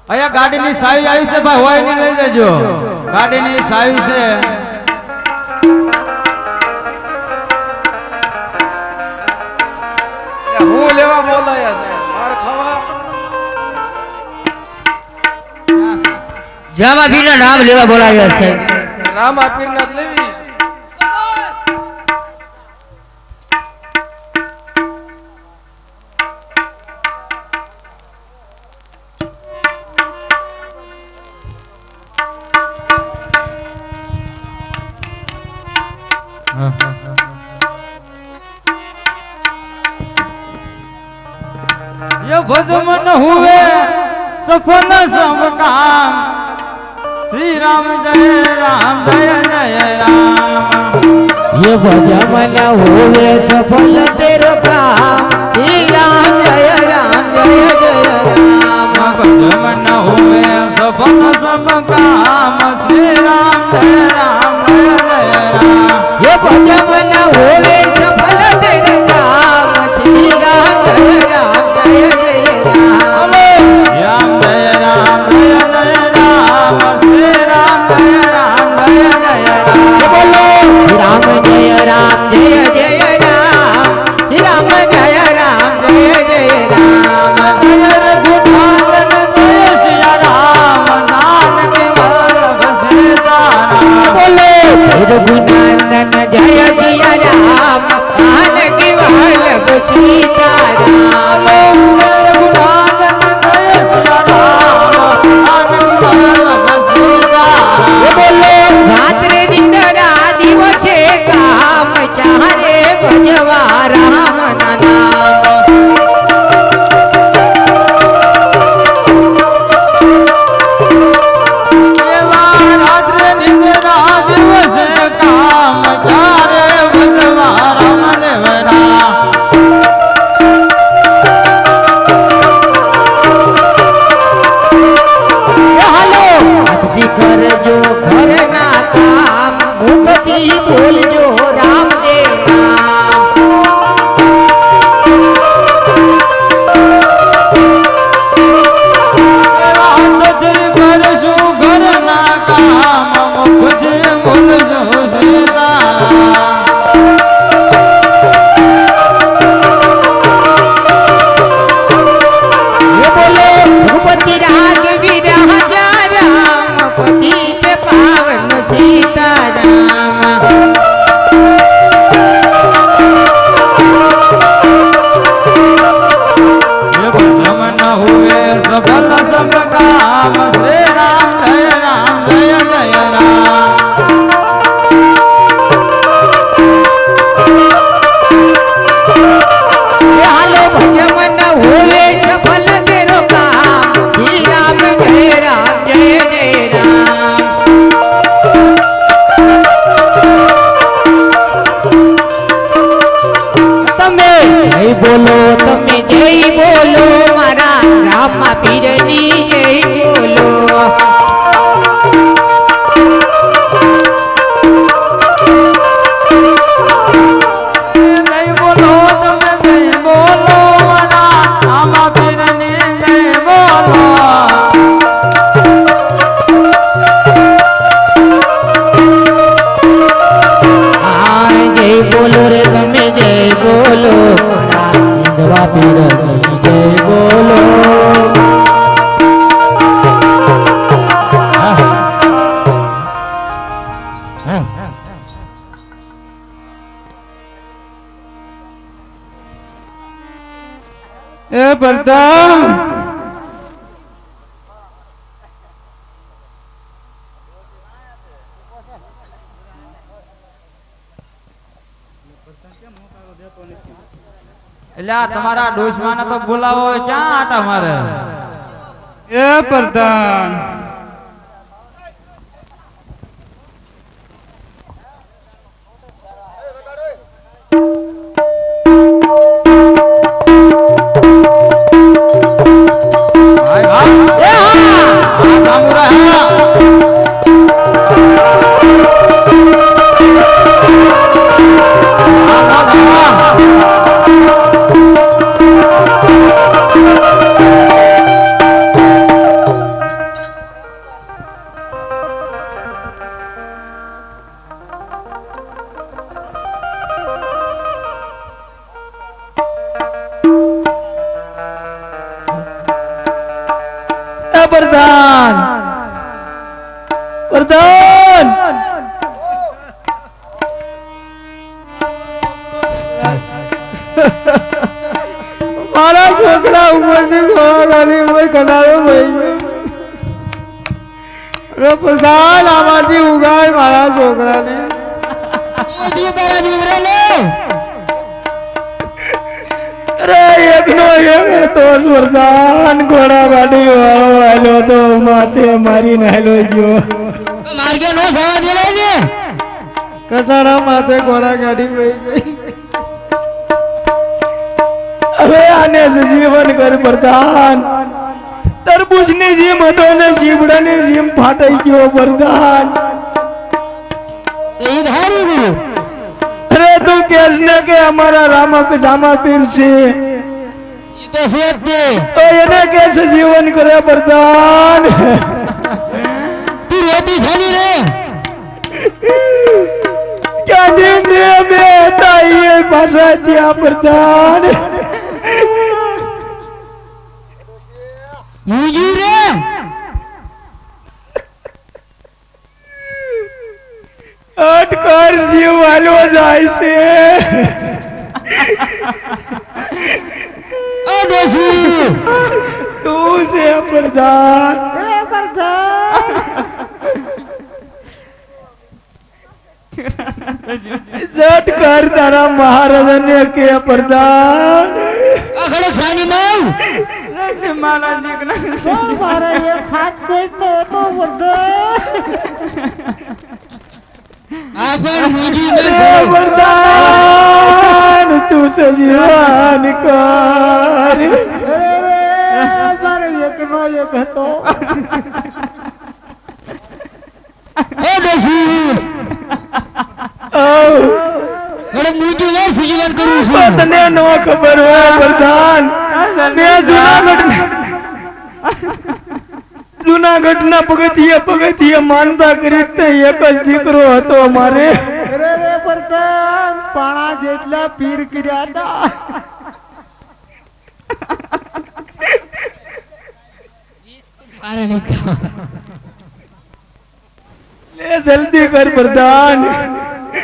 અહીંયા ગાડીની સાવી આવી છે ભાઈ, હોય ની લઈ જજો. ગાડીની સાવી છે. હું લેવા બોલાયા છે માર ખાવા જામા પીરના નામ લેવા બોલાવ્યા છે. રામા પીરના લેવી ये भजमन हुए सफल सब काम. श्री राम जय राम. ये भजमन हुए सफल तेरो काम. श्री राम जय राम. भजमन हुए सफल सब काम. श्री राम जय राम. ये भजमन हुए सफल तेरो काम. श्री राम जय राम. राम जय राम जय राम. श्री राम जय राम बोलो श्री राम जय राम जय जय राम. श्री राम जय राम जय जय राम. जय रघुनाथन जय सिया राम. जानकी वल्लभ सीताराम. बोलो रघुनंदन जय सिया राम. जानकी वल्लभ सीताराम. रघुनाथन जय सिया राम. जानकी वल्लभ सीताराम. बोलो रात्रि निंद्रा दिवसे काम. चारे भजवा राम नाम. रात्र निंद्रा दिवस काम. चारे भजवा राम देवरा. હાલો હાથથી કરજો ઘરના કામ. મુખથી બોલજો રામદેવ નામ. હાથથી કરશું ઘરના કામ. મુખથી બોલશું સીતારામ. ये बोलो भूपति राग विराजा राम. पतित पावन सीताराम. ये भजमन हुए सफल सब काम. श्री राम जय राम. ये हालो भजमन होवे सफल तेरो काम. श्री राम जय राम जय जय राम. તમે જય બોલો તમે જય બોલો મારા રામા પીરની જય બોલો. જય બોલો તમે જય બોલો. મારા આમાં પીરની જય બોલો. આ જય બોલો રે તમે જય બોલો મારા હિંદવા પીરની જય બોલો. એ પ્રતાપ એટલે આ તમારા ડોશમાને તો બોલાવો ક્યાં આટા મારે. એ પ્રધાન પ્રધાન પ્રધાન મારા છોકરા ઉપરથી ગોળાની ઉપર કનારો ભાઈ રે પ્રધાન આમાંથી ઉગાય મારા છોકરાને અરે એકનો એક તો પ્રધાન ઘોડા ગાડી વાળો આવેલો તો માથે મારી નાહેલો ગયો માર્ગે નો થવા દે ને કસારા માથે ઘોડા ગાડી વહી ગઈ હવે આને જીવન કર પ્રધાન તરબૂચની જેમ હતો ને શીબડાની જેમ ફાટાઈ ગયો પ્રધાન એ ધારી ગુરુ અરે તું કેસ ને કે અમારા રામક જામા પીર છે એ તો છે જ તે તો એને કેસે જીવન કરે પ્રધાન તું રોટી ખાની રે ક્યાં જેમ રે બે હતા એ પાછા ત્યાં પ્રધાન મુજી રે અટકર જીવ વાલો જાય છે ઓ ડોસી તું છે પ્રધાન જટ કર તારા મહારાજાને કે પ્રધાન આ ખડક સાની માં મારા દીકરા મારા એક હાથ દેતો તો આ પણ મુજી અરે પ્રધાન તું સજીવાન કર મારો એકનો એક હતો ઓ ડોસી ખડક મુજી ને સજીવન કરું છું તને નો ખબર હોય પ્રધાન મેં જુનાગઢના પગથિયે માનતા કરી તે એક જ દીકરો હતો મારે પ્રધાન પાણા જેટલા પીર કર્યા હતા મારે નહીં ખાવા. લે જલ્દી કર પ્રધાન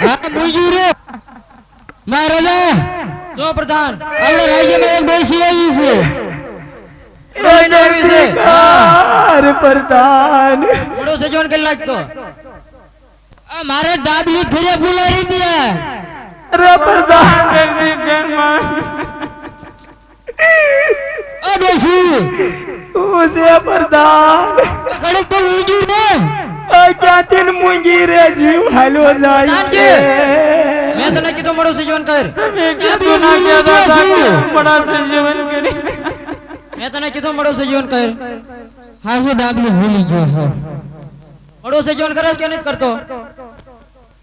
હા મુજી રે મહારાજા જો પ્રધાન આપણે રાજ્યમાં એક ડોસી આવી છે લઈને આવી છે અરે પ્રધાન મોડો સજવાન કરી નાખતો આ મારે ડાબલી ફેરે ફુલારી દિયા અરે પ્રધાન જલ્દી બેન માં ઓ ડોસી તું છે પ્રધાન કડક તો મુજી ને ક્યાંથી મૂંગી રે જીવ હાલો જાય છે મેં તને કીધું મોડો સજવાન કર તમે કીધું ના કહેતા હતા કે બડા સે જીવન કરી મેં તને કીધું મોડો સજવાન કર હા શું ડાબલી ભૂલી ગયો છો મોડો સજવાન કરસ કે નથી કરતો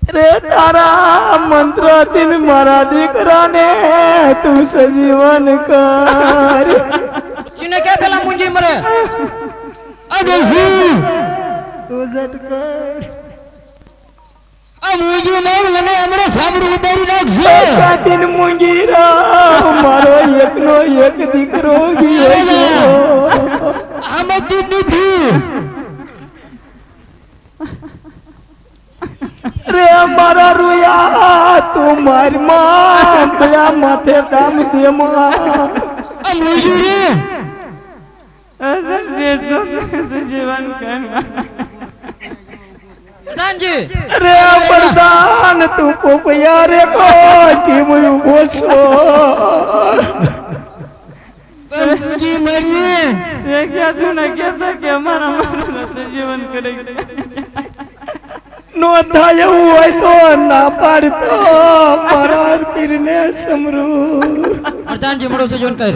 રે તારા મંત્ર થી મારા દીકરાને તું સજીવન કર ચીને કે પેલા મુંજી મરે ઓ ડોસી તું જટ કર આ મુજી ને મને હમણાં સાંભળું ઉતારી નાખશે ક્યાંથી મૂંગી રા મારો એકનો એક દીકરો ગયો આમાં તું નથી રે મારા રૂયા તું મારી માં પેલા માથે કામ દે માં આ મુજી રે જલ્દી તો જીવન કર પ્રધાનજી રે પ્રધાન તું પોપયા રે કોટી મુયું બોસો મુજી મરી ये क्या तू ना कहता कि हमारा मारा जीवन करेगा નો થાય એવું હોય તો ના પાડતો મારા પીરને સમરું પ્રધાનજી મોડો સજવાન કર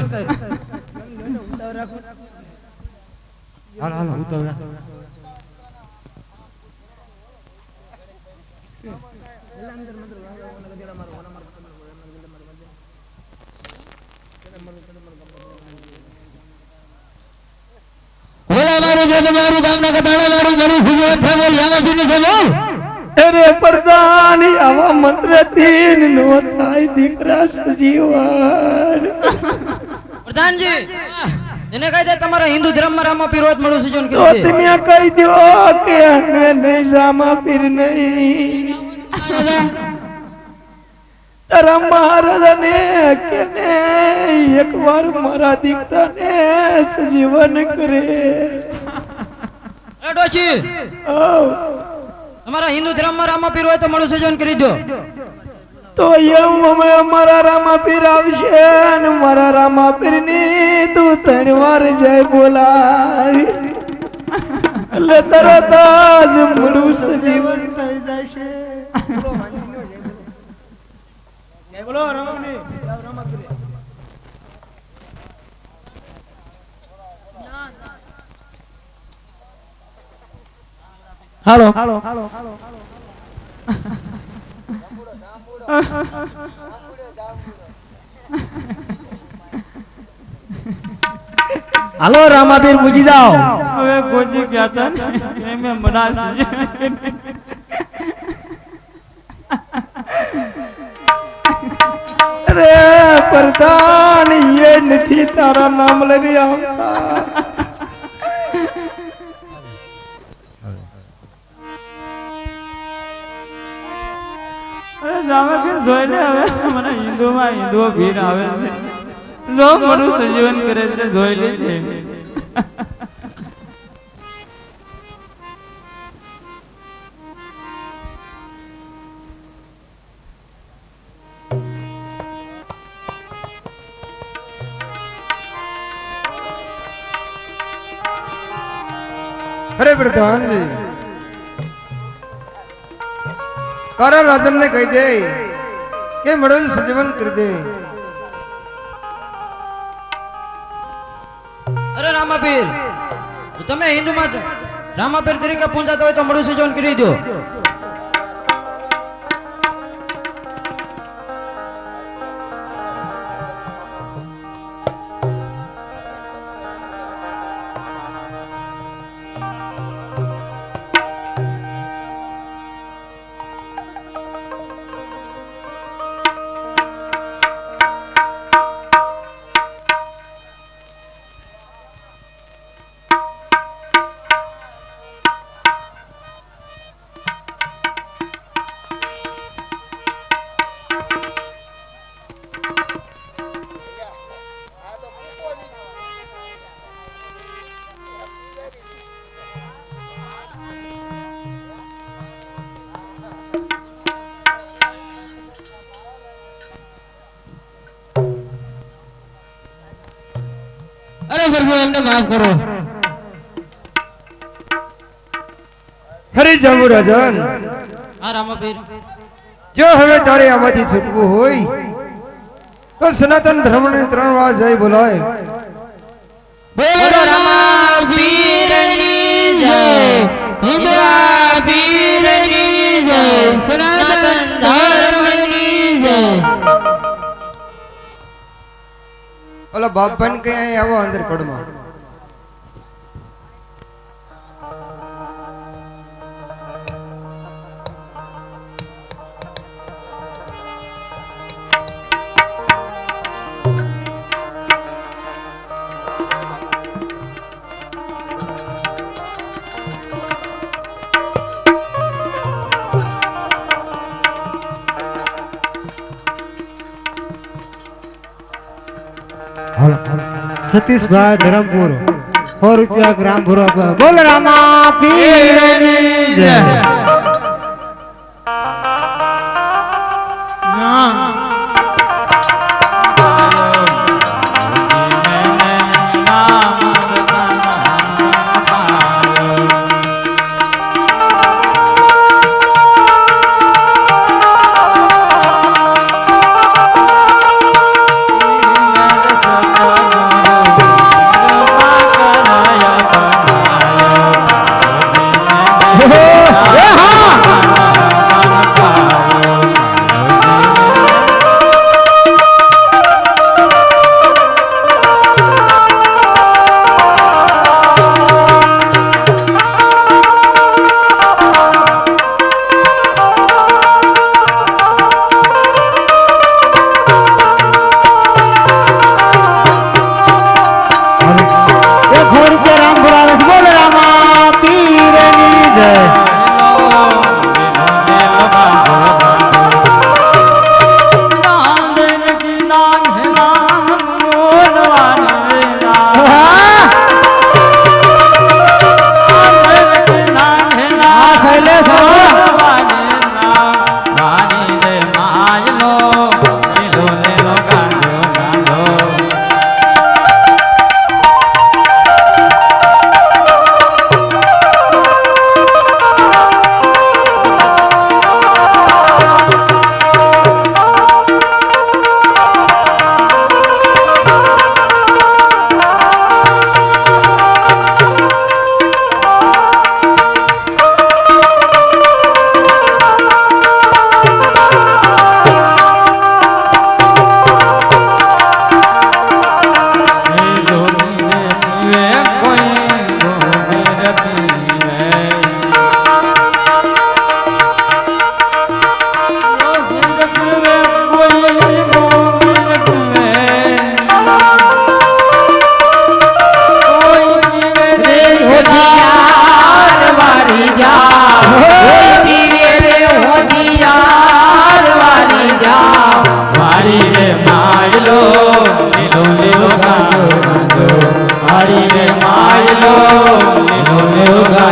ઓલા મારું જે મારું ગામના કટાણા મારું ઘરું સુજો થેવલ યામાં પીને સજો અરે પ્રધાન આવા મંત્રથી નો થાય દીકરા સજીવન પ્રધાનજી એને કહી દે તમારા હિન્દુ ધર્મમાં રામાપીર હોત મળું છે જોન તો કરી દે તમે કહી દો કે અમે નહીં રામાપીર નહીં તારા મહારાજાને કે ને એકવાર મારા દીકરાને સજીવન કરે એ ડોશી આવ. તમારા હિન્દુ ધર્મમાં રામાપીર હોય તો મળું છે જોન કરી દો તો એમ અમે અમારા રામાપીર આવશે અને મારા રામાપીર ની તું 3 વાર જય બોલાય એટલે તરત જ મળું સજીવન થઈ જશે. બોલો રામાપીર. હાલો હાલો રામાપીર પૂજી જાઓ. હવે કોઈ કહેતા ને મેં મના અરે પ્રધાન એ નથી તારા નામ લઈને આવતા. અરે જામે ફીર જોઈ લે હવે મને હિન્દુઓ ભીર આવે છે જો મળું સજીવન કરે છે જોઈ લે છે. અરે પ્રધાનજી તારા રાજન ને કહી દે કે મળેલ સજીવન કરી દે. અરે રામાપીર તમે હિન્દુમાં રામાપીર તરીકે પૂંજાતા હોય તો મળું છે જોન કરી દો અરે પ્રભુ એમને માફ કરો. હરી જામુ રાજન હા રામાપીર જો હવે તારે આમાંથી છૂટવું હોય તો સનાતન ધર્મ ને 3 વાર જય બોલાય. બોલો રામાપીરની જય, હિન્દુપીરની જય, સનાતન ધર્મની જય. ઓલા બાપન કે અહીં આવો અંદર પડમાં. સતીશભાઈ ધરમપુર 100 રૂપિયા ગ્રામ ભરો. બોલ રામાપીરની જય. હા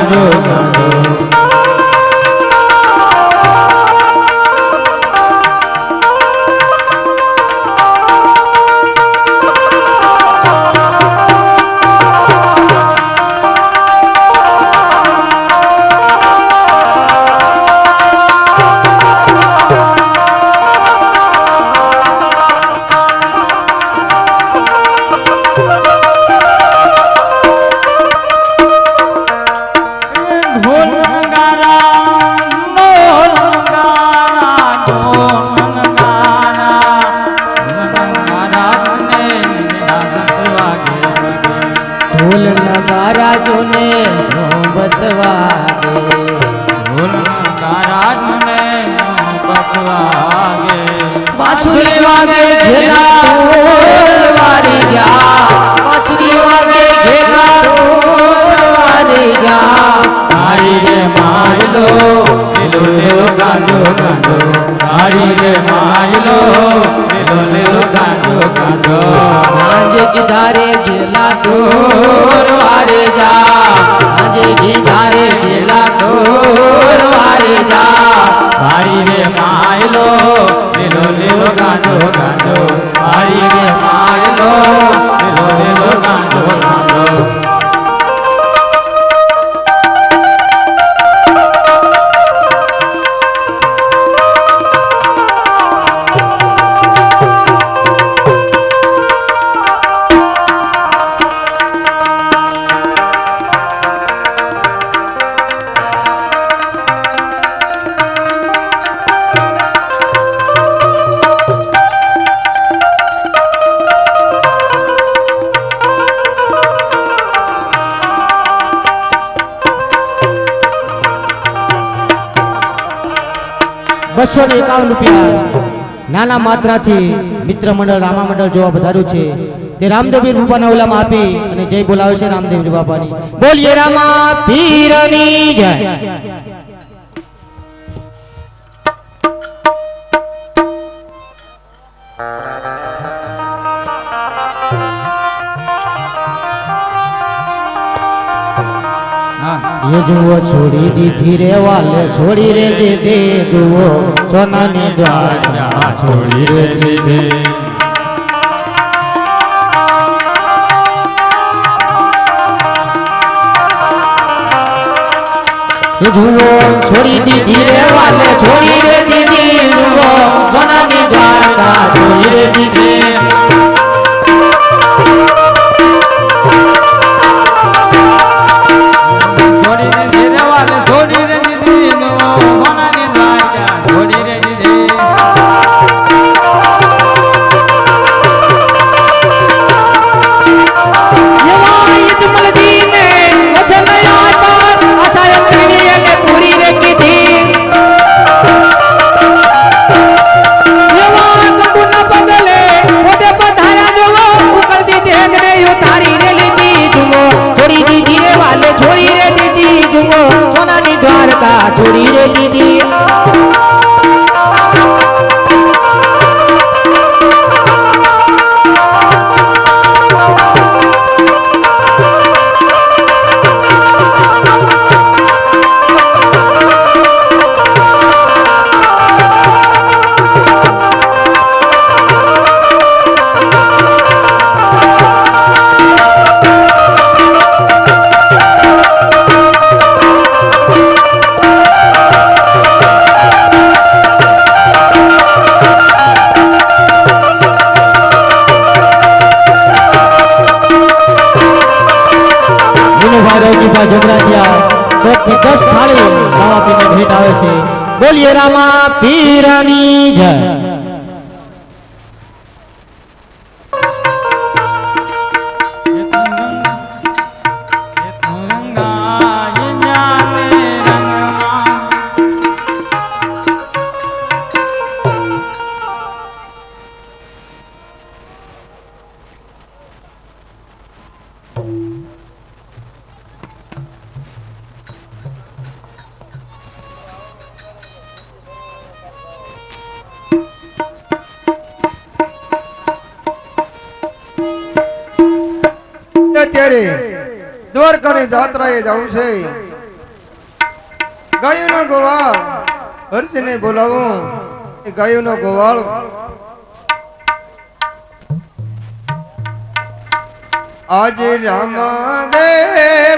ગાંજો ગાંજો ઢોલ નગારા જોને નોબત વાગે ઢોલ નગારા જોને નોબત વાગે બાંસુરી વાગે ઘેલા ઢોલ વારી જા બાંસુરી વાગે ઘેલા ઢોલ વારી જા તારી રે માયલો લીલો લીલો ગાંજો ગાંજો તારી રે માયલો લીલો લીલો ગાંજો ગાંજો આજે કીધારે ઘેલા ઢોલ વારી જા આજે કીધારે ઘેલા ઢોલ વારી જા તારી રે માયલો લીલો લીલો ગાંજો ગાંજો તારી રે માયલો લીલો લીલો ગાંજો ગાંજો ₹251 નાના માત્રાથી મિત્ર મંડળ રામા મંડળ જોવા પધાર્યું છે તે રામદેવ બાપાના ઓલામાં આપી અને જય બોલાવે છે રામદેવ બાપાની બોલીએ રામા પીરની જય ये जुओ छोड़ी दीधी रे वाले छोड़ी रे दीदी जुओ सोना ने द्वार छोड़ी रे दीदी जुओ छोड़ी दीदी रे वाले छोड़ी रे दीदी जुओ सोना ने द्वार छोड़ी रे दीदी छोड़ी रे दीदी होना ने द्वारका छोड़ी रे दीदी छोड़ी रे दीदी बोलिए रामा पीरानी जय અત્યારે દ્વારકાની જાત્રાએ જવું છે ગાયોનો ગોવાળ હર્ષને બોલાવો એ ગાયોનો ગોવાળ આજે રામા દે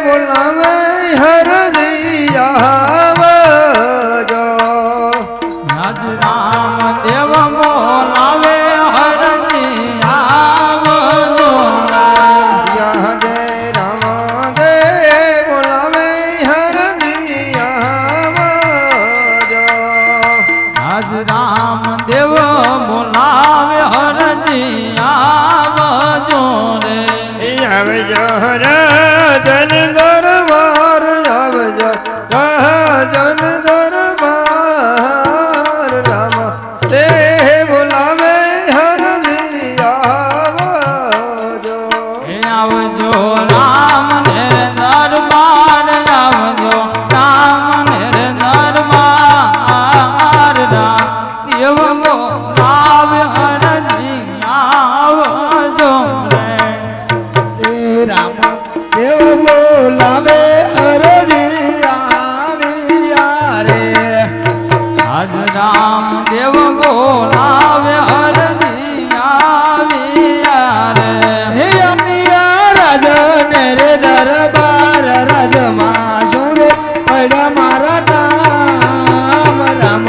બોલાવે હરજી આવજો આજ રામ દેવ બોલાવે હરજી આવજો આજે રામા દે બોલાવે હરજી આવજો આજ રામ દેવ બોલાવે હરજી આવજો રે આવજો જન દરબાર આવજો સહજન દરબાર રામ તે બોલાવે હરજી આવજો હે આવજો રામ ને દરબાર આવજો રામ ને દરબાર રામ દેવ બોલાવે હરજી આવજો રે રામ દેવ બોલાવે હરજી આવ્યા રે આજ રામ દેવ બોલાવે હરજી આવ્યા રે હે આવ્યા રાજન રે દરબાર રાજમાં સુરે પડ્યા મારા કામ રામ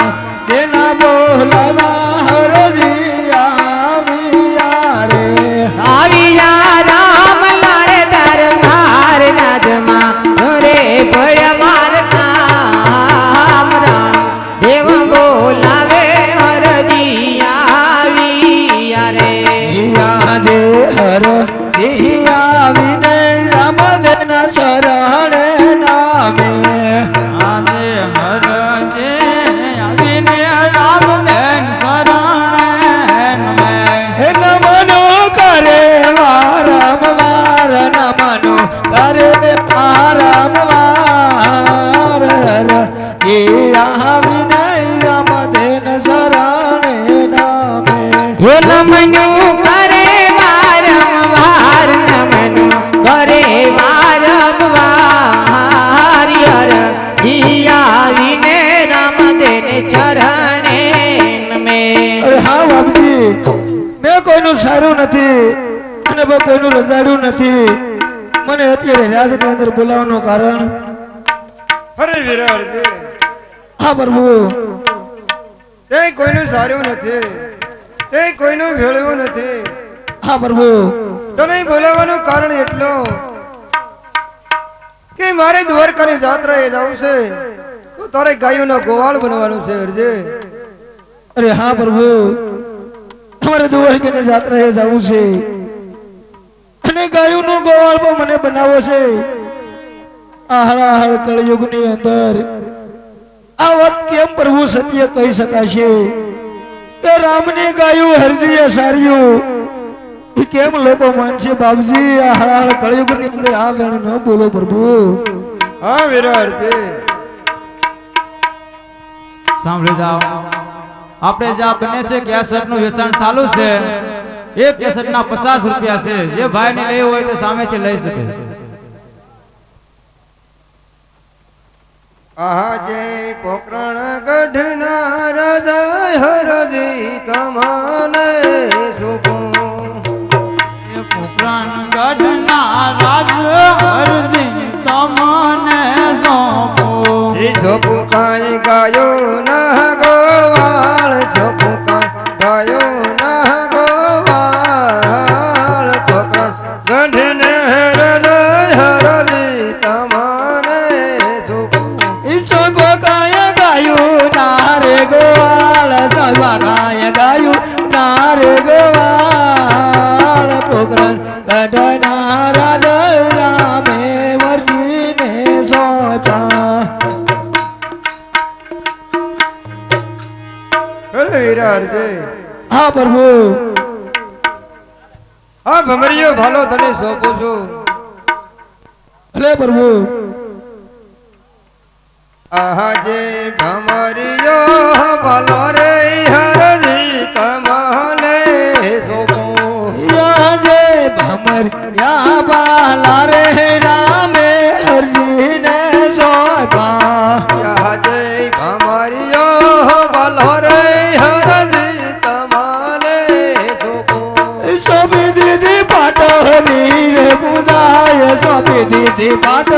દેના બોલાવા હરજી આવ્યા રે આવ્યા રામ લારે દરબાર રાજમાં રે ભય માર કામ રામ દેવ બોલાવે હરજી આવ્યા રે આજે હર આવીને રામ દેના શરણે નામે આજે હરજે આવીને રામ દેન શરણે હે નમનો કરે વારંવાર નમનો કરે વારંવાર એ આવીને રામ દેન શરણે નામે હે નમનું કરે વારંવાર નમનું કરે વારંવાર યર ઈ આવીને રામ દેને ચરણે નમે અરે હા બાપજી મેં કોઈનું સારું નથી અને મેં કોઈનું રજાડ્યું નથી મને અત્યારે રાજની અંદર બોલાવવાનું કારણ અરે વિરાર હા પ્રભુ તે કોઈનું સારું નથી તે કોઈનું ભેળવું નથી હા પ્રભુ તને બોલાવવાનું કારણ એટલું કે મારે દ્વારકાની જાત્રાએ જવું છે તો તારે ગાયોનો ગોવાળ બનવાનું છે અરજે અરે હા પ્રભુ અમારે દ્વારકાની જાત્રાએ જવું છે અને ગાયોનો ગોવાળ પણ મને બનાવવો છે આ હળાહળ કળયુગની અંદર આ વાત કેમ પ્રભુ સત્ય કહી શકાશે કે રામની ગાયું હરજીએ સાર્યું એ કેમ લોકો માનશે બાપજી આ હળાહળ કળયુગની અંદર આ વેણ ન બોલો પ્રભુ હા વિરાર છે સાંભળી જાઓ આપણે જ્યાં બને છે કેસેટ નું વેચાણ ચાલુ છે એક કેસેટ ના 50 રૂપિયા છે જે ભાઈ ને લેવું હોય તો સામેથી લઈ શકે આજે પોકરણ ગઢના રાજા હરજી તમને સુખો પુરાણ ગઢના રાજ હરજી તમને સોંપો સોપુ કાંઈ ગાયો ના ગોવાળ સોપુ કાંઈ ગાયો ના ગોવાળ પોકરણ ગઢને હરજી હરજી તમને સુખો સોપુ કાંઈ ગાયું ના રે ગોવાળ સોપુ કાંઈ ગાયું ના રે ગોવાળ પોકરણ ગઢના રાજા રામે વર્જીને સોંપ્યા હા પ્રભુ હા ભમરીયો ભાલો તને સોંપું છું ભલે પ્રભુ આજે ભમરીયો ભાલો રે હરજી તમને સોંપું આજે ભમરિયા ભાલા રે રામે હરજીને સોંપ્યા આજે તે પાટ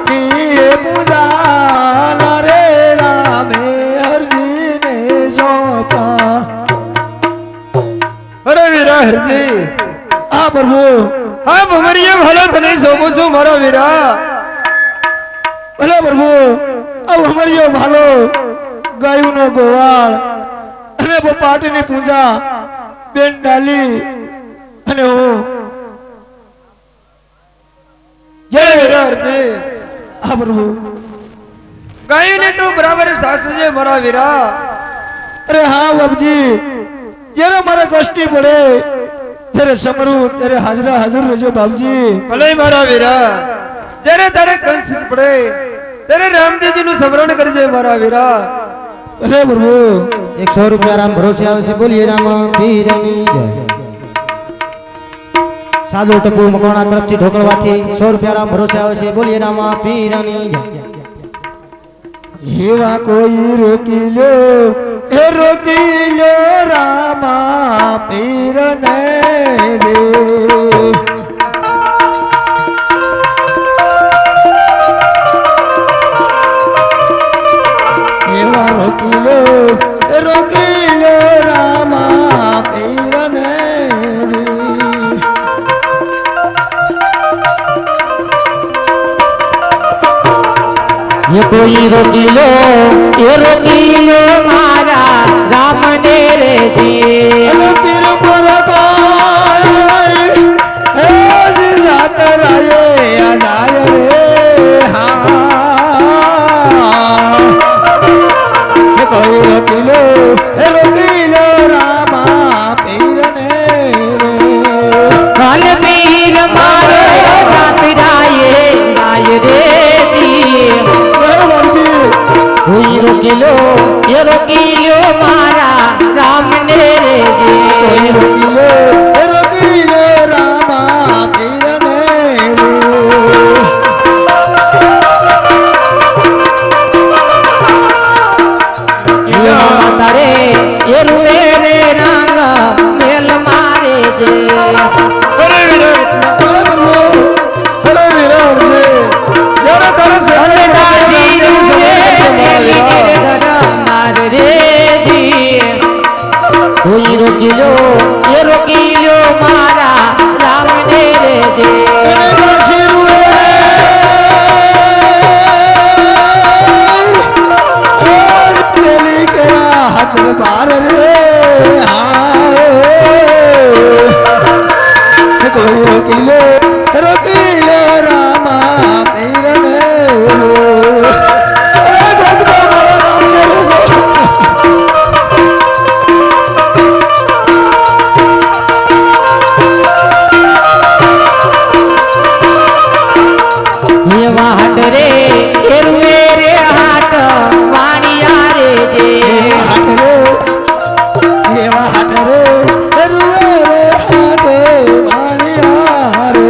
ની પૂજા રે રામે હરજીને સોંપા અરે વીરા હરજી આ પ્રભુ હા ભમરિયા ભલો તને સોંપું છું મારા વીરા ભલે પ્રભુ આવ અમારી ભાલો ગાયુંનો ગોવાળ અને પાટની પૂજા બેન ડાલી અને હું જય વીરા હરજી આ પ્રભુ ગાયને તો બરાબર સાસુ છે મારા વીરા અરે હા બાપજી જ્યારે મારે કષ્ટી પડે ત્યારે સમરું ત્યારે હાજરા હાજર રહેજો બાપજી ભલે મારા વીરા જ્યારે તારે કંસ પડે ત્યારે રામદેવજી નું સ્મરણ કરજે મારા વીરા ભલે પ્રભુ 100 રૂપિયા રામ ભરોસે આવે છે બોલીએ રામ પીરની જય સાદો ટપુ મકવાણા તરફથી ઢોકળવાથી 100 રૂપિયા રામ ભરોસે આવે છે બોલીએ રામ પીરની જય એવા કોઈ રોકી લો એ રોકી લો રામા પીરને દે એવા રોકી લો રામા પીરને દે ये कोई रोकी लो ये रोकी लो मारा राम ने रे दिए पीर पर जात राये आजाय रे हाँ ये कोई रोकी लो रामा पीर ने रे काल पीर मारे रात राये गाय रे दिए कोई रोकी लो ये रोकी लो मारा राम ने रे कोई दिए रोकी लो रामा पीर ने रे तारे ये रुए रे रंग मेल मारे जे અરે વીરા અરે વીરા હરજી જ્યારે તારે अरे दासी रुए मेली घर मार रे जी कोई रोकी लो ये रोकी लो मारा राम ने रे जे हाथ बार रे कोई रोकी लो रामा पीर ने ये वाहट रे ये रुए रे हाट वाणिया रे जे हाथ रे एवा हाथ रे रुए रे हाथ वालिया रे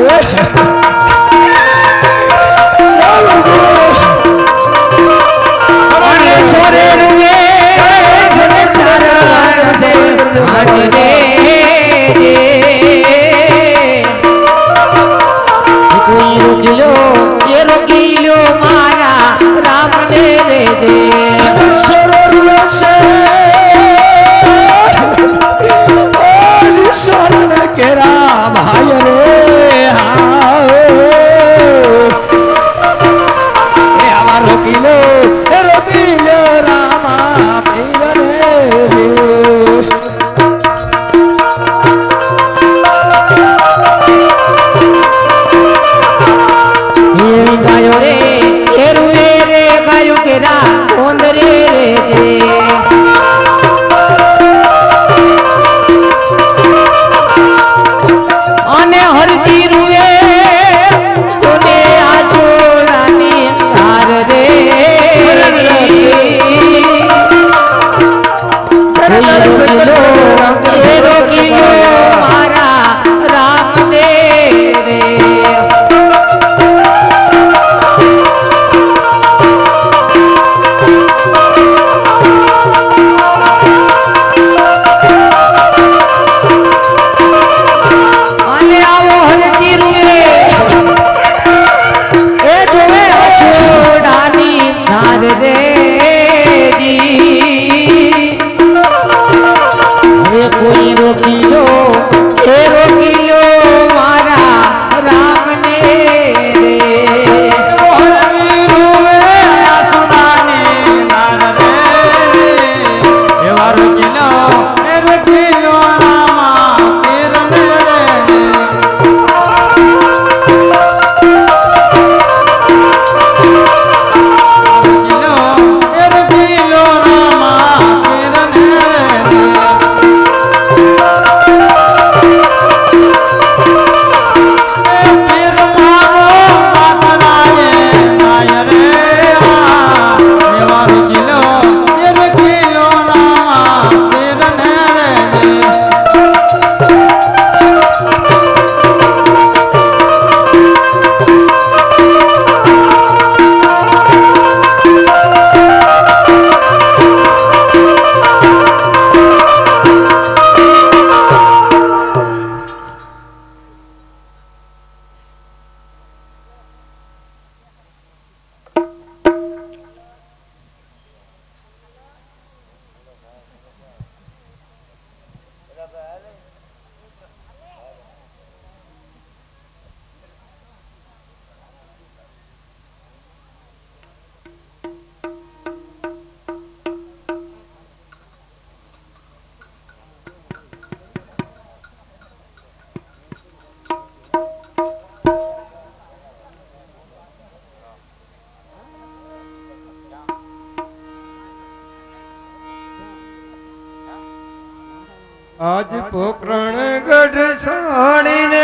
આજ પોકરણ ગઢ છોડીને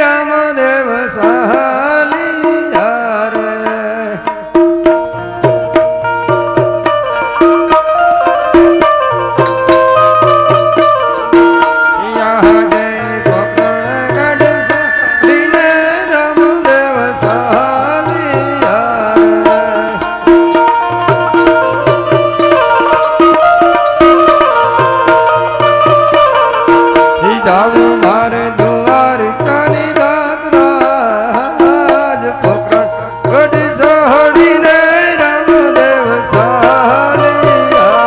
રામદેવ સાલિયા રે યા જય પોકરણ ગઢ છોડીને રામદેવ સાલિયા રે જાવ મારે દ્વારકાની રાજ પોકરણ ગઢ છોડીને રામદેવ સાલિયા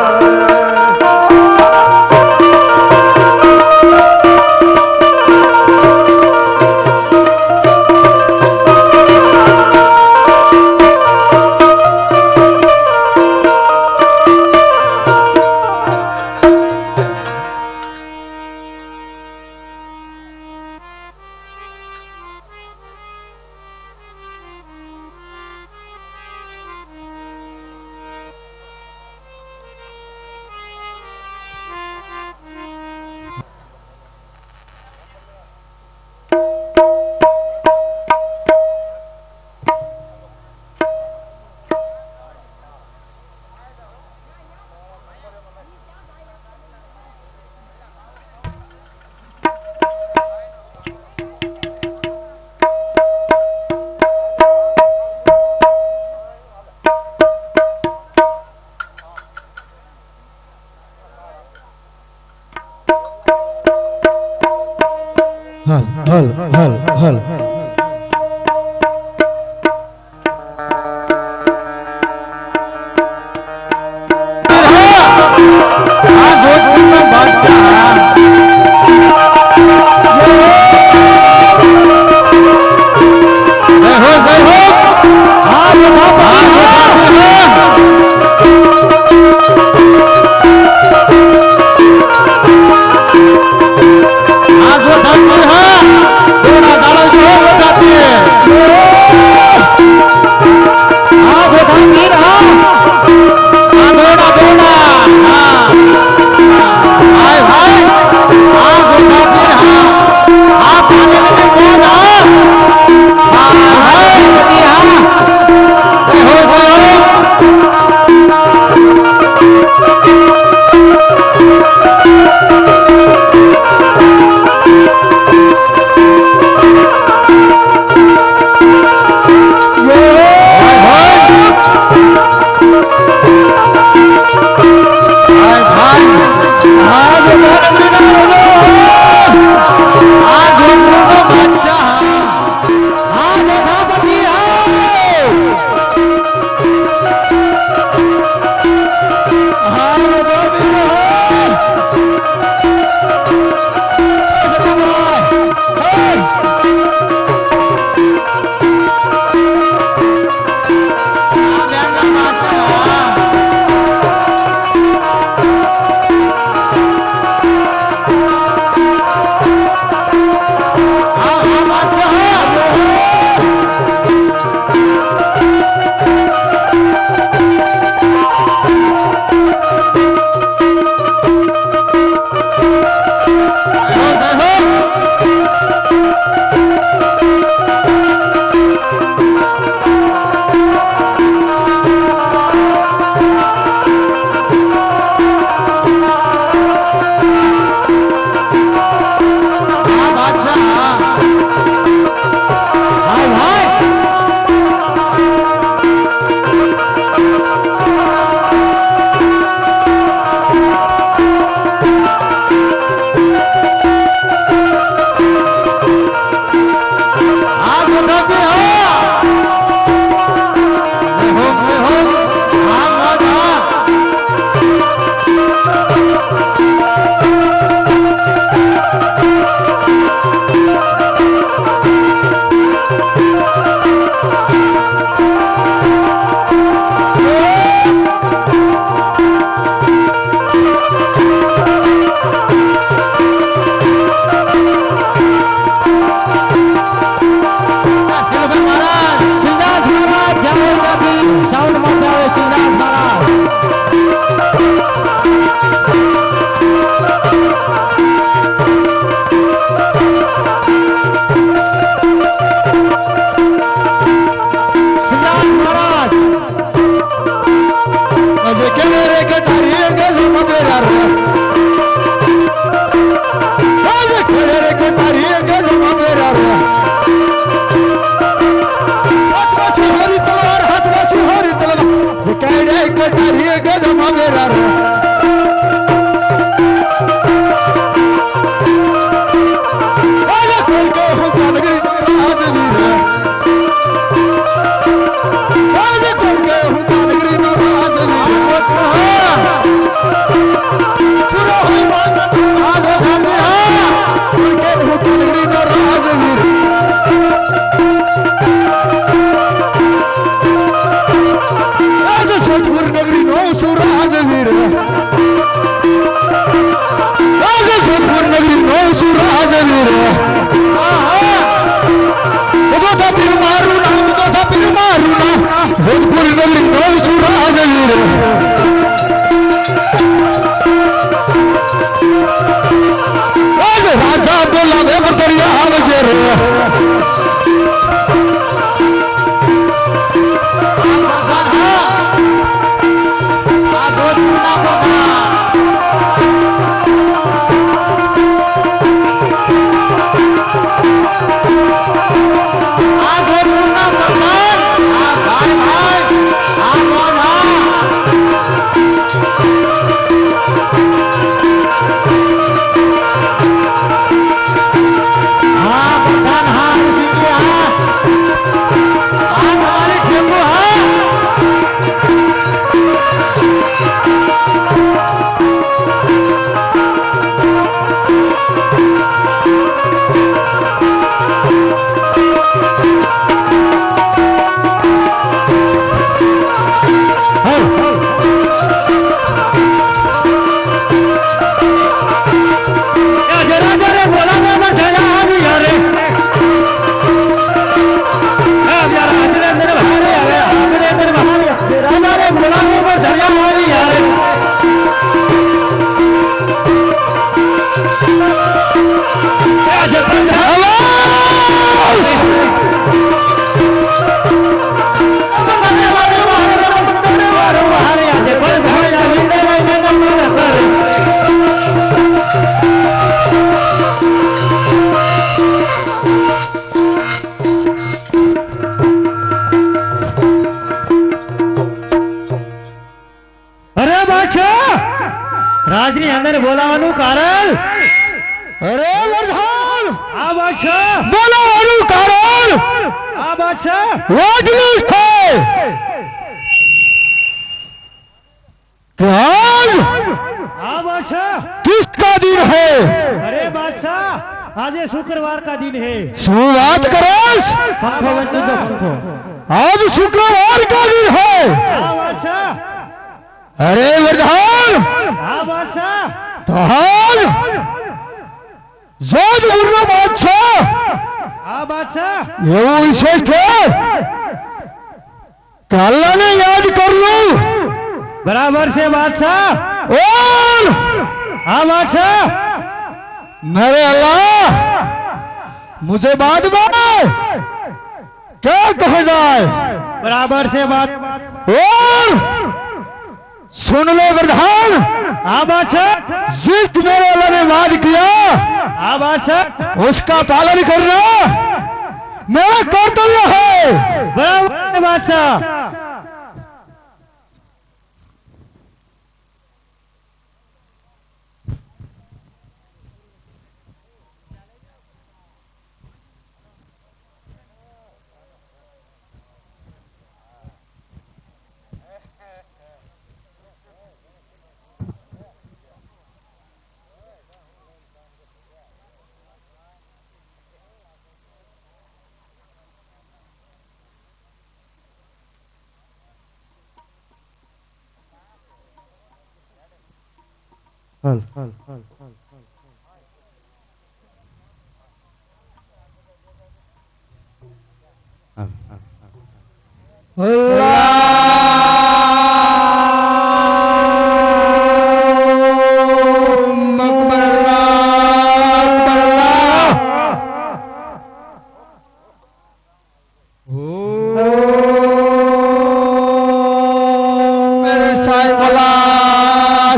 હલ હલ હલ આ જોધપુરના બાદશાહ જય હો હા આ જોધપુર હા દોડા ચાલો જો आज शुक्रवार का दिन है। શું વાત કરસ? पंखो बंद कर दो पंखो। आज शुक्रवार का दिन है। हाँ बादशाह, अरे वरदान, हाँ बादशाह, तो आज जोधपुरનો બાદશાહ हाँ बादशाह, એવું વિશેષ છે કે અલ્લાહને યાદ કર લઉં बराबर से बादशाह, और हाँ बादशाह, मेरे अल्लाह मुझे बाद में क्या कहा जाए। बराबर से बात, और सुन लो प्रधान, हाँ बादशाह, जिस मेरे अल्लाह ने वाद किया हाँ बादशाह, उसका पालन करना मेरा कर्तव्य है। बराबर से बादशाह।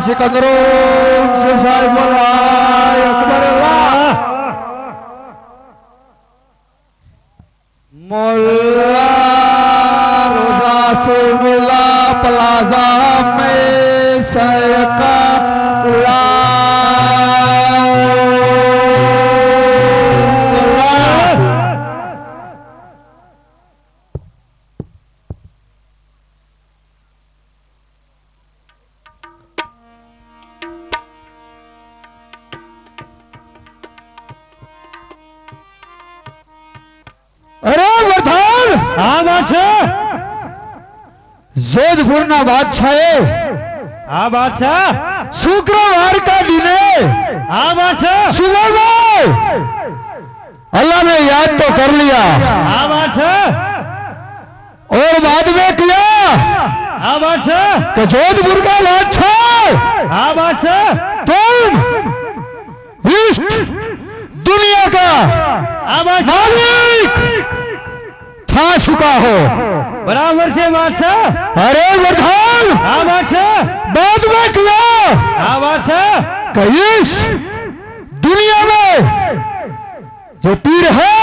सिकंदरों से साहिब बोला अकबर अल्लाह मोल्ला रोजा से मिला प्लाजा में सयका जोधपुर ना बादशाह, हाँ बादशाह, शुक्रवार का दिन है। हाँ बादशाह, सुबह में अल्लाह ने याद तो कर लिया हाँ बादशाह, और बाद में किया हाँ बादशाह, कि जोधपुर का बादशाह हाँ बादशाह, तुम इस दुनिया का हाँ बादशाह, मालिक था चुका हो। बराबर से बादशाह, अरे वरदान, हाँ बादशाह, बाद में किया हाँ बादशाह, कि इस दुनिया में जो पीर है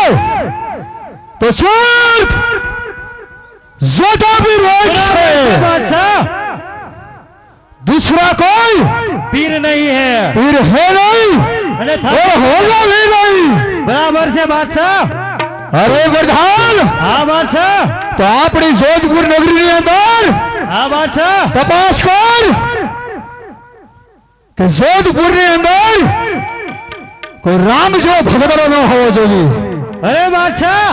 तो सिर्फ ज़्यादा भी रोज है, बादशाह, दूसरा कोई पीर नहीं है, पीर है नहीं अरे था, और होगा भी नहीं। बराबर से बादशाह, अरे वरदान, हाँ बादशाह, तो अपनी जोधपुर नगरी के अंदर हाँ बादशाह, तपास कर कि जोधपुर के अंदर कोई राम जो भगतड़ो न हो जोगी। अरे बादशाह,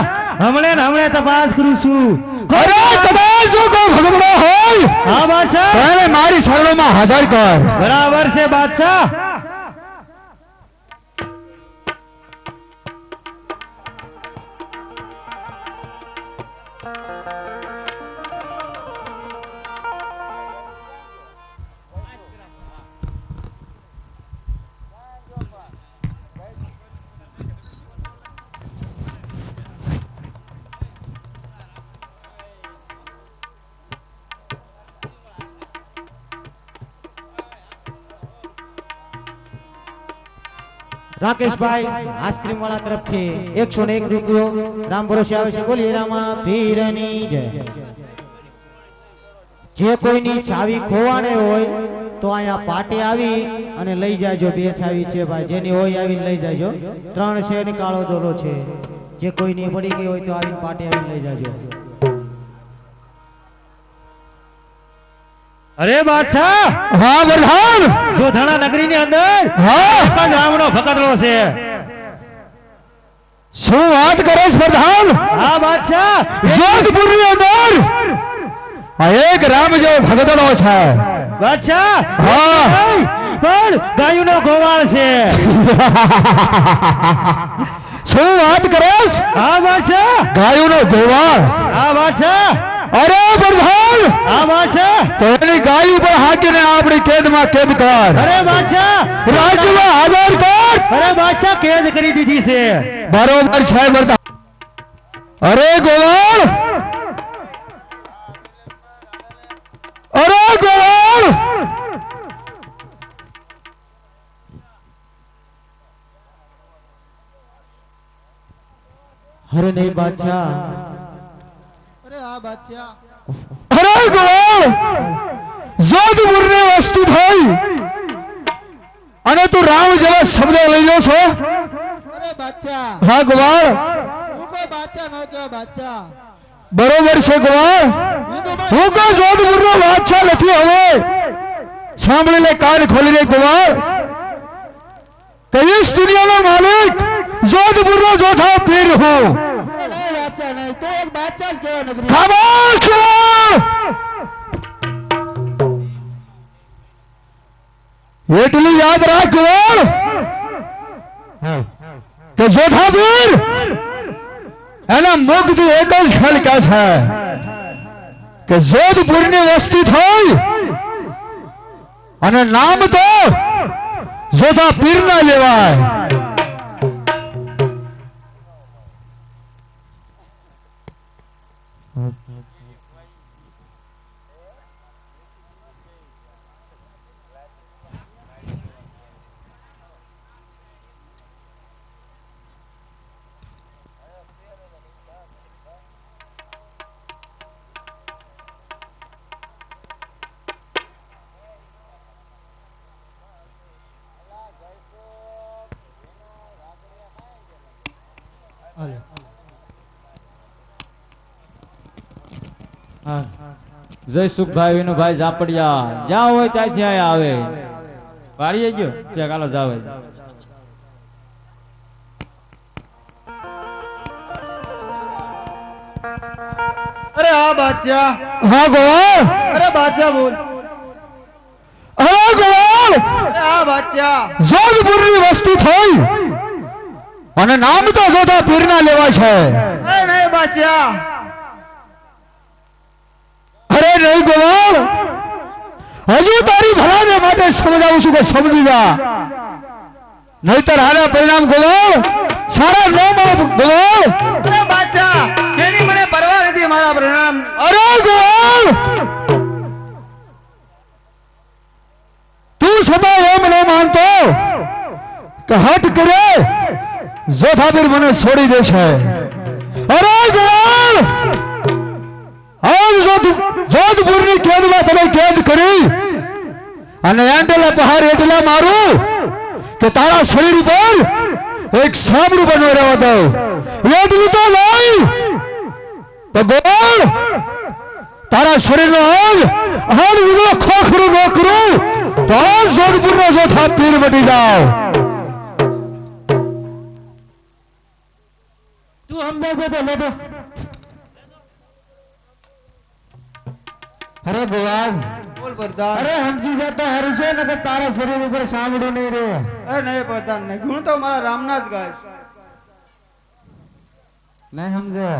हमने तपास करू छू। अरे कदाच जो कोई भगतड़ो हो हाँ बादशाह, पहले मारी शरणों में हाजिर कर। बराबर से बादशाह, राकेश भाई आइसक्रीम वाला तरफ थे 101 रुपयो राम भरोसे आवे छे। बोलिए रामा पीरनी जय। जे कोईनी चावी खोवाने होय तो आया पाटे आवी अने लई जाजो। बे चावी छे भाई, जेनी होय आवीने लई जाजो। 3 છે ને કાળો દોરો છે। જે કોઈની પડી ગઈ હોય તો આવીને પાटे आवीने લઈ જાજો। अरे बादशाह, हाँ प्रधान, जो धना नगरी ने अंदर हाँ रामनो भगतड़ो से શું વાત કરે છે પ્રધાન? હા બાદશાહ, જોધપુરની અંદર આ એક રામ જેવો ભગતડો છે. બાદશાહ હા. પણ ગાયુંનો ગોવાળ છે. શું વાત કરે છે? હા બાદશાહ, ગાયોનો ગોવાળ? હા બાદશાહ, અરે પ્રધાન, હા બાદશાહ, તો એની ગાય ઉપર હાકીને આપણી કેદમાં કેદ કર, અરે બાદશાહ, રાજ્યમાં હાજર કર. અરે બાદશાહ કેદ કરી દીધી છે. બરોબર છે પ્રધાન. અરે ગોવાળ, અરે ગોવાળ, અરે નહીં બાદશાહ, અરે ગોવાળ, જોધપુરની વસ્તી થઈ અને તું રામ જેવા શબ્દ લઈ લો છો? અરે બાદશાહ, હા ગોવાળ, હું કોઈ બાદશાહ ન કહેવાય બાદશાહ. બરોબર છે ગોવાળ, હું કોઈ જોધપુરનો બાદશાહ નથી. હવે સાંભળી લે, કાન ખોલી લે ગોવાળ, કે इस दुनियाનો માલિક જોધપુરનો જોઠા પીર હું. અરે નહીં બાદશાહ નહીં, તો એક બાદશાહ જ કહેવાય નગરી. ખામોશ ગોવાળ! એટલું યાદ રાખ ગોવાળ કે જોઠા પીર એના મુખથી એક જ ખલકા છે કે જોધપુરની વસ્તી થઈ અને નામ તો જોધા પીર ના લેવાય. જય સુખભાઈ વિનુભાઈ ઝાપડિયા, જ્યાં હોય ત્યાંથી આયા આવે. વાળીએ ગયો ત્યાં કાલો જાવે. અરે હા બાદશાહ, હા ગોવાળ, અરે બાદશાહ બોલ. અરે ગોવાળ, અરે હા બાદશાહ, જોધપુરની વસ્તી થઈ અને નામ તો જોધા પીર ના લેવાય છે. અરે નહીં બાદશાહ, અરે નહીં ગોવાળ, હજુ તારી ભલાને માટે સમજાવું છું કે સમજી જા, નહીતર આના પરિણામ ગોવાળ સારા ન મળે ગોવાળ. અરે બાદશાહ, એની મને પરવા નથી મારા પરિણામ. અરે ગોવાળ, તું સદા એમ ન માનતો કે હટ કરે જોધાપીર મને છોડી દે છે. અરે ગોવાળ, આજ જોધપુરની કેદમાં તમે કેદ કરી અને એન્ડલા પહાડ એટલા મારું કે તારા શરીર ઉપર એક સાંભળું બનો રહેવા દઉં. એટલું તો નહીં તો ગોળ તારા શરીરનો હાલ ઉગલો ખોખરું ન કરું તો આ જોધપુરનો જોધા પીર બની જાઓ. તું સમજાય તો લે તો. અરે ગોવાળ, બોલ પ્રધાન. અરે સમજી જતો હારું છે ને કે તારા શરીર ઉપર સાંભળું નહીં રે. અરે નહીં પ્રધાન નહીં, ગુણ તો મારા રામના જ ગાય. નહીં સમજે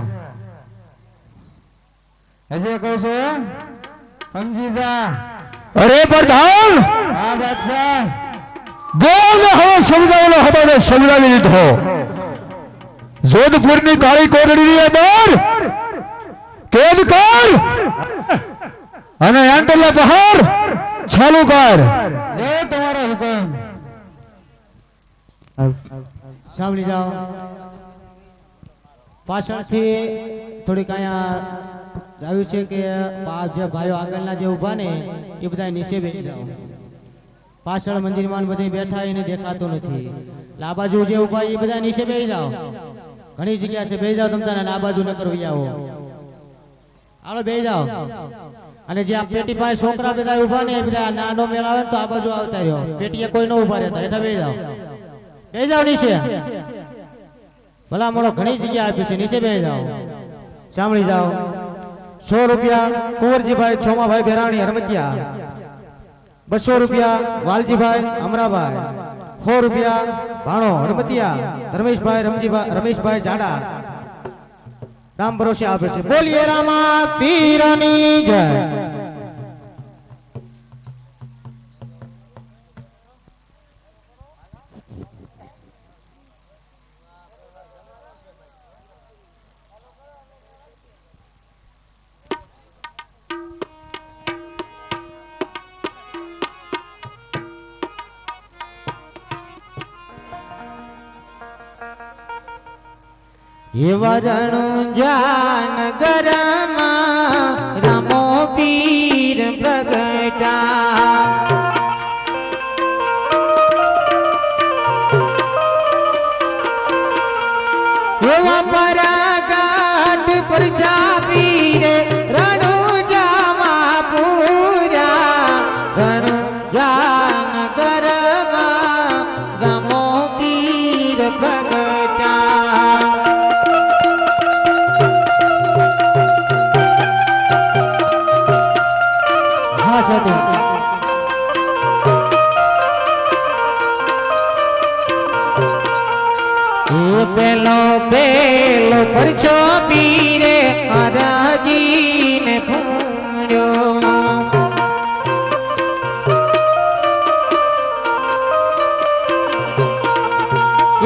હજી કહું છું સમજી જા. અરે પ્રધાન, હા બાદશાહ, ગોળને હવે સમજાવેલો હતો ને સમજાવી દીધો. જોધપુરની કાળી કોટડીની અંદર કેદ કર અને એન્ટલા પહાડ ચાલુ કર. જે તમારો હુકમ. સાંભળી જાઓ. પાછળથી થોડીક અહીંયા આવ્યું છે કે જે ભાઈઓ આગળના જે ઊભા ને એ બધા નીચે બેસી જાઓ. પાછળ મંદિરમાં બધે બેઠા એને દેખાતું નથી. એટલે આ બાજુ જે ઊભા એ બધા નીચે બેસી જાઓ. ઘણી જગ્યા છે, બેસી જાઓ તમ તારે, આ બાજુ ન કરવી આવો. હાલો બેસી જાઓ. અને જે આ પેટી પાસે છોકરા બધા ઊભા ને એ બધા નાનો મેળ આવે ને તો આ બાજુ આવતા રહ્યો. પેટીએ કોઈ ન ઊભા રહેતા, હેઠા બેસી જાઓ. બેસી જાઓ નીચે. ભલા મોડો ઘણી જગ્યા આપી છે, નીચે બેસી જાઓ, સાંભળી જાઓ. 100 રૂપિયા કુંવરજીભાઈ છોમાભાઈ બેરાણી હરમતિયા, 200 રૂપિયા વાલજીભાઈ અમરાભાઈ, 100 રૂપિયા ભાણો હરમતિયા રમેશભાઈ જાડા રામ ભરોસે આપે છે. બોલીએ રામા પીરની જય. વરણુજાનગરમાં રામો પીર પ્રગટા, એવા પરાગાટ પર ચાપીરે રણુજામાં પૂરા, રણુજાનગરમાં રામો પીર પ્રગટા. પેલો પરછો પીરે હરાજીને પૂર્યો,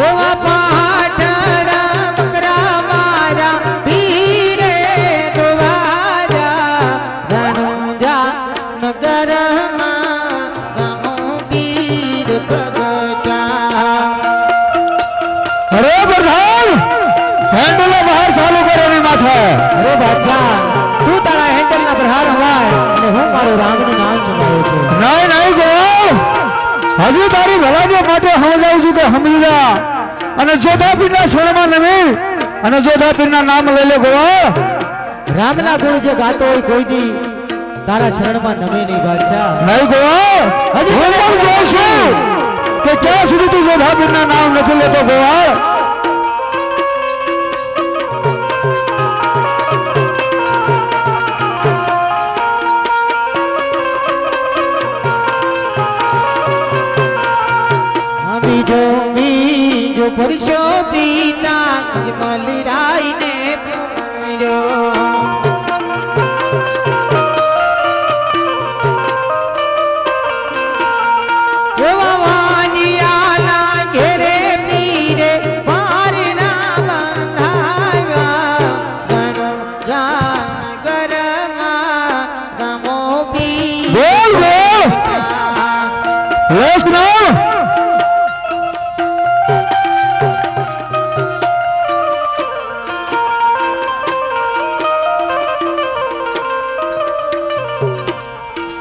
એવા પાટણા મકરા મારા પીરે દ્વારા, રણુજા નગરમાં રામો પીર પ્રગટા. અરે પ્રધાન હેન્ડલો બહાર ચાલુ કરો ની માથે. અરે બાદશાહ, તું તારા હેન્ડલ ના પ્રહાર હવાય અને હું મારું રામનું નામ જમાવું છું. નહીં નહીં જવાબ, હજી તારી ભલાઈઓ માટે સમજાવું છું કે સમજી જા. અને જોધાપીરના શરણમાં નમી અને જોધાપીરના નામ લઈ લે ગોવા. રામના ગુણ જે ગાતો હોય કોઈ દી તારા શરણમાં નમે નહીં બાદશાહ. નહીં ગોવા, હજી હું પણ જોઉં છું કે ક્યાં સુધી તું જોધાપીરના નામ નથી લેતો ગોવા. બીજો પરછો પીતા મલરાઈને પૂર્યો, એવા વાનિયાના ઘેરે પીરે પારના બંધાવ્યા, રણુજાનગરમાં રામો પીર. બોલ બોલ, લેસ ના